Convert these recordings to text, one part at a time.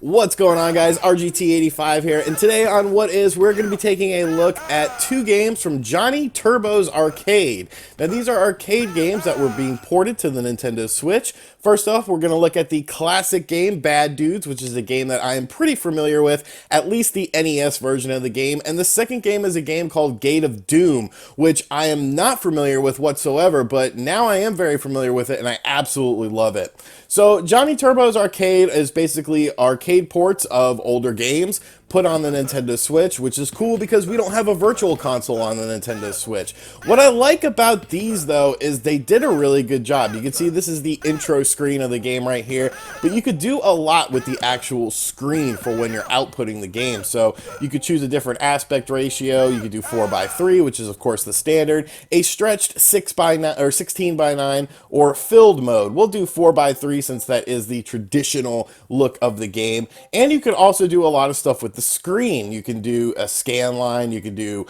What's going on, guys? RGT85 here, and today on What Is, we're going to be taking a look at two games from Johnny Turbo's Arcade. Now, these are arcade games that were being ported to the Nintendo Switch. First off, we're going to look at the classic game, Bad Dudes, which is a game that I am pretty familiar with, at least the NES version of the game. And the second game is a game called Gate of Doom, which I am not familiar with whatsoever, but now I am very familiar with it, and I absolutely love it. So, Johnny Turbo's Arcade is basically arcade ports of older games put on the Nintendo Switch, which is cool because we don't have a virtual console on the Nintendo Switch. What I like about these, though, is they did a really good job. You can see this is the intro screen of the game right here, but you could do a lot with the actual screen for when you're outputting the game. So you could choose a different aspect ratio. You could do 4:3, which is of course the standard, a stretched 6:9 or 16:9, or filled mode. We'll do 4:3 since that is the traditional look of the game. And you could also do a lot of stuff with the screen. You can do a scan line, you can do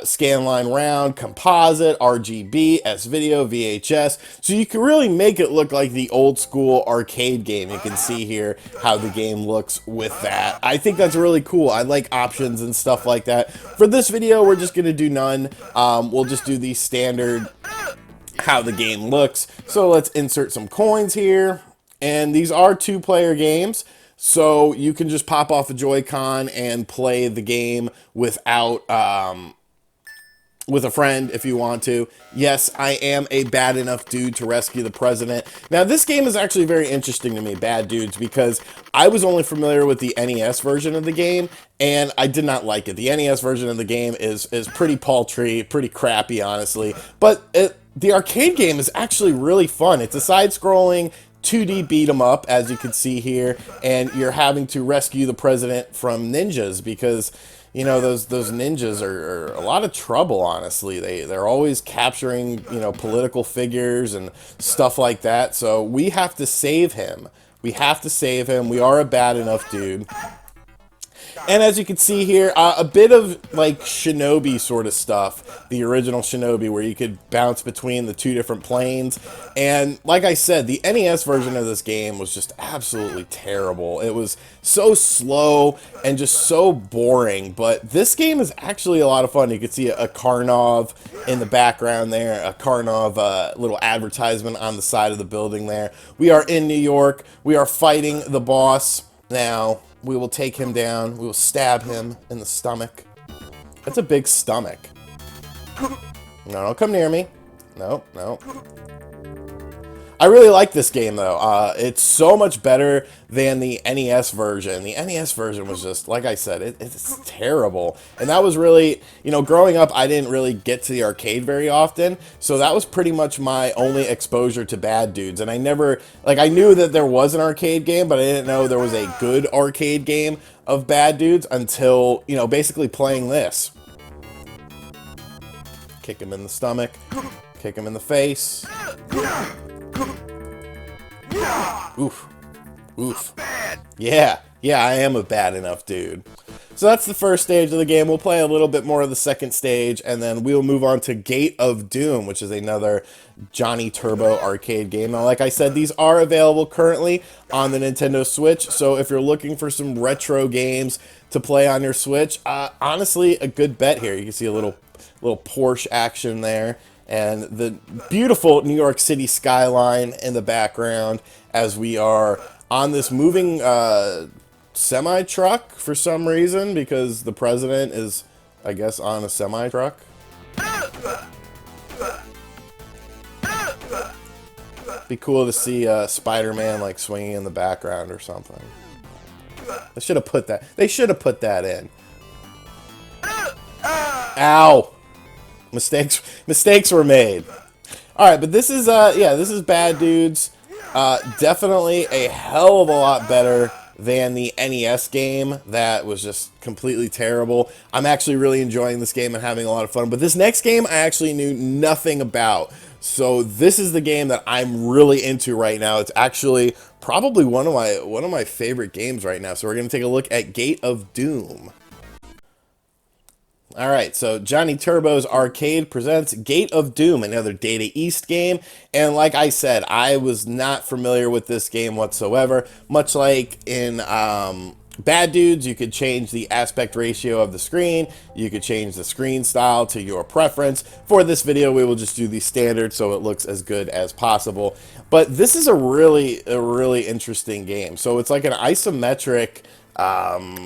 scan line round, composite, RGB, S-video, VHS. So you can really make it look like the old school arcade game. You can see here how the game looks with that. I think that's really cool. I like options and stuff like that. For this video, we're just going to do none. We'll just do the standard how the game looks. So let's insert some coins here. And these are two-player games. So you can just pop off a Joy-Con and play the game without, with a friend if you want to. Yes, I am a bad enough dude to rescue the president. Now, this game is actually very interesting to me, Bad Dudes, because I was only familiar with the NES version of the game, and I did not like it. The NES version of the game is pretty paltry, pretty crappy, honestly. But the arcade game is actually really fun. It's a side-scrolling 2D beat 'em up, as you can see here, and you're having to rescue the president from ninjas because, you know, those ninjas are a lot of trouble, honestly. They're always capturing, you know, political figures and stuff like that. So we have to save him. We have to save him. We are a bad enough dude. And as you can see here, a bit of like Shinobi sort of stuff, the original Shinobi, where you could bounce between the two different planes. And like I said, the NES version of this game was just absolutely terrible. It was so slow and just so boring, but this game is actually a lot of fun. You can see a Karnov in the background there, a Karnov little advertisement on the side of the building there. We are in New York. We are fighting the boss now. We will take him down. We will stab him in the stomach. That's a big stomach. No, don't come near me. No, no. I really like this game, though. It's so much better than the NES version. The NES version was just, like I said, it's terrible. And that was really, you know, growing up, I didn't really get to the arcade very often. So that was pretty much my only exposure to Bad Dudes. And I never, like, I knew that there was an arcade game, but I didn't know there was a good arcade game of Bad Dudes until, you know, basically playing this. Kick him in the stomach. Kick him in the face. Oof. Oof. Yeah, I am a bad enough dude. So that's the first stage of the game. We'll play a little bit more of the second stage, and then we'll move on to Gate of Doom, which is another Johnny Turbo arcade game. Now, like I said, these are available currently on the Nintendo Switch, so if you're looking for some retro games to play on your Switch, honestly, a good bet here. You can see a little Porsche action there, and the beautiful New York City skyline in the background as we are on this moving semi-truck for some reason, because the president is, I guess, on a semi-truck. Be cool to see Spider-Man like swinging in the background or something. They should have put that. They should have put that in. Ow! Mistakes were made. All right, but this is this is Bad Dudes. Definitely a hell of a lot better than the NES game that was just completely terrible. I'm actually really enjoying this game and having a lot of fun. But this next game I actually knew nothing about. So this is the game that I'm really into right now. It's actually probably one of my favorite games right now. So we're going to take a look at Gate of Doom. All right, so Johnny Turbo's Arcade presents Gate of Doom, another Data East game. And like I said, I was not familiar with this game whatsoever. Much like in Bad Dudes, you could change the aspect ratio of the screen. You could change the screen style to your preference. For this video, we will just do the standard so it looks as good as possible. But this is a really interesting game. So it's like an isometric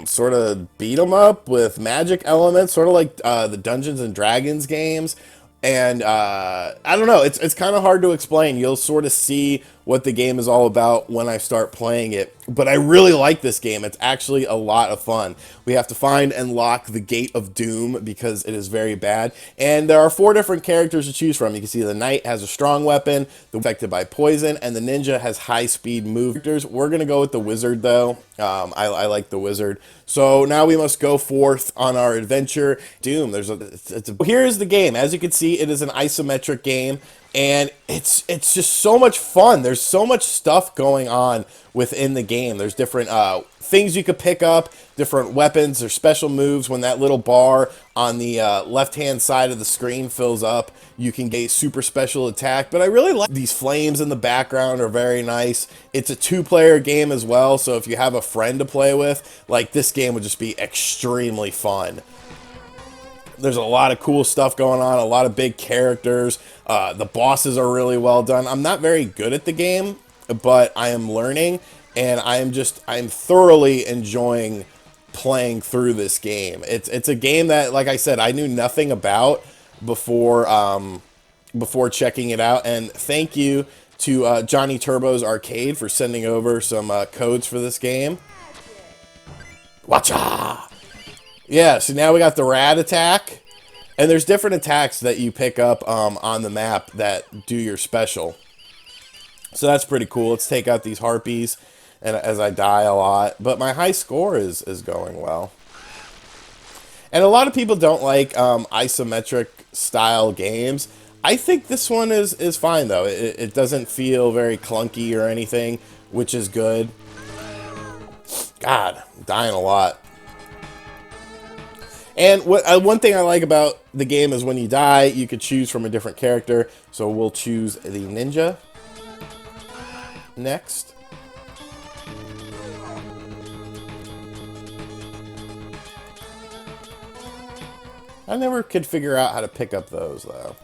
sort of beat 'em up with magic elements, sort of like the Dungeons and Dragons games. And I don't know, it's kind of hard to explain. You'll sort of see what the game is all about when I start playing it. But I really like this game. It's actually a lot of fun. We have to find and lock the Gate of Doom because it is very bad. And there are 4 different characters to choose from. You can see the Knight has a strong weapon, the affected by poison, and the Ninja has high speed movers. We're going to go with the Wizard though. I like the Wizard. So now we must go forth on our adventure. Doom. Here's the game. As you can see, it is an isometric game. And it's just so much fun. There's so much stuff going on within the game. There's different things you could pick up, different weapons, there's special moves. When that little bar on the left-hand side of the screen fills up, you can get a super special attack. But I really like these flames in the background are very nice. It's a 2-player game as well, so if you have a friend to play with, like this game would just be extremely fun. There's a lot of cool stuff going on, a lot of big characters. The bosses are really well done. I'm not very good at the game, but I am learning, and I'm thoroughly enjoying playing through this game. It's a game that, like I said, I knew nothing about before checking it out. And thank you to Johnny Turbo's Arcade for sending over some codes for this game. Watcha! Yeah, so now we got the rad attack, and there's different attacks that you pick up on the map that do your special. So that's pretty cool. Let's take out these harpies, and as I die a lot, but my high score is going well. And a lot of people don't like isometric style games. I think this one is fine though. It doesn't feel very clunky or anything, which is good. God, I'm dying a lot. And one thing I like about the game is when you die, you could choose from a different character. So we'll choose the Ninja next. I never could figure out how to pick up those, though.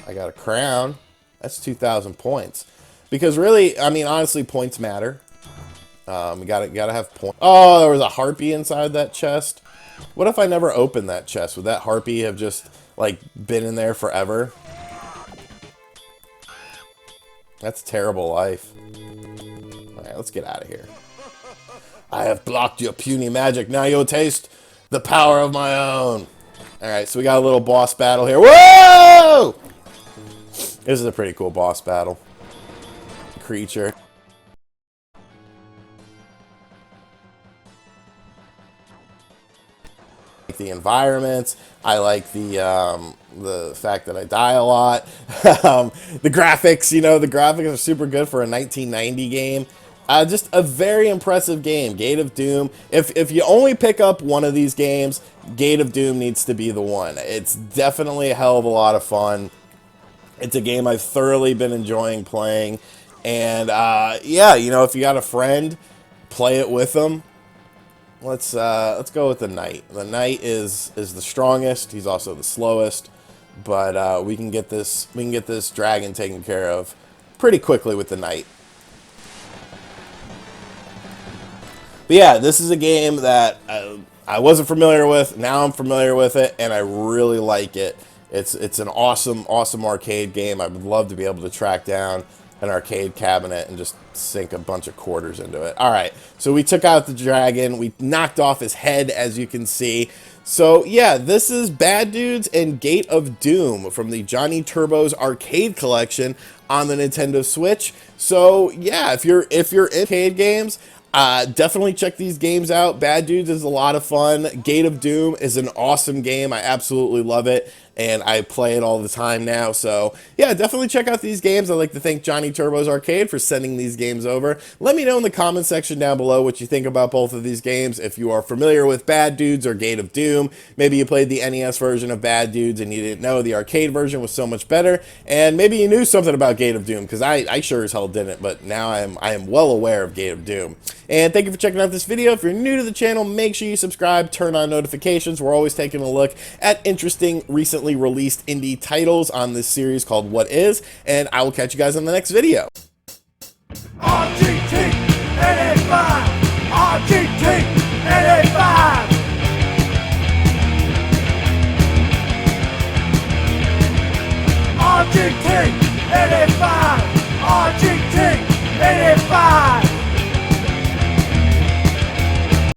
I got a crown. That's 2,000 points. Because really, I mean, honestly, points matter. You gotta have points. Oh, there was a harpy inside that chest. What if I never opened that chest? Would that harpy have just, like, been in there forever? That's a terrible life. Alright, let's get out of here. I have blocked your puny magic. Now you'll taste the power of my own. Alright, so we got a little boss battle here. Whoa! This is a pretty cool boss battle. Creature. The environments. I like the fact that I die a lot. The graphics, you know, the graphics are super good for a 1990 game. Just a very impressive game, Gate of Doom. If you only pick up one of these games, Gate of Doom needs to be the one. It's definitely a hell of a lot of fun. It's a game I've thoroughly been enjoying playing. And yeah, you know, if you got a friend, play it with them. Let's go with the Knight. The Knight is the strongest. He's also the slowest, but we can get this dragon taken care of pretty quickly with the Knight. But yeah, this is a game that I wasn't familiar with. Now I'm familiar with it, and I really like it. It's an awesome arcade game. I would love to be able to track down an arcade cabinet and just sink a bunch of quarters into it. All right, so we took out the dragon. We knocked off his head, as you can see. So yeah, this is Bad Dudes and Gate of Doom from the Johnny Turbo's Arcade Collection on the Nintendo Switch. So yeah, if you're in arcade games, definitely check these games out. Bad Dudes is a lot of fun. Gate of Doom is an awesome game. I absolutely love it. and I play it all the time now. So yeah, definitely check out these games. I'd like to thank Johnny Turbo's Arcade for sending these games over. Let me know in the comment section down below what you think about both of these games. If you are familiar with Bad Dudes or Gate of Doom, maybe you played the NES version of Bad Dudes and you didn't know the arcade version was so much better, and maybe you knew something about Gate of Doom, because I sure as hell didn't, but now I am well aware of Gate of Doom. And thank you for checking out this video. If you're new to the channel, make sure you subscribe, turn on notifications. We're always taking a look at interesting, recently released indie titles on this series called What Is, and I will catch you guys in the next video. RGT 85, RGT 85. RGT 85.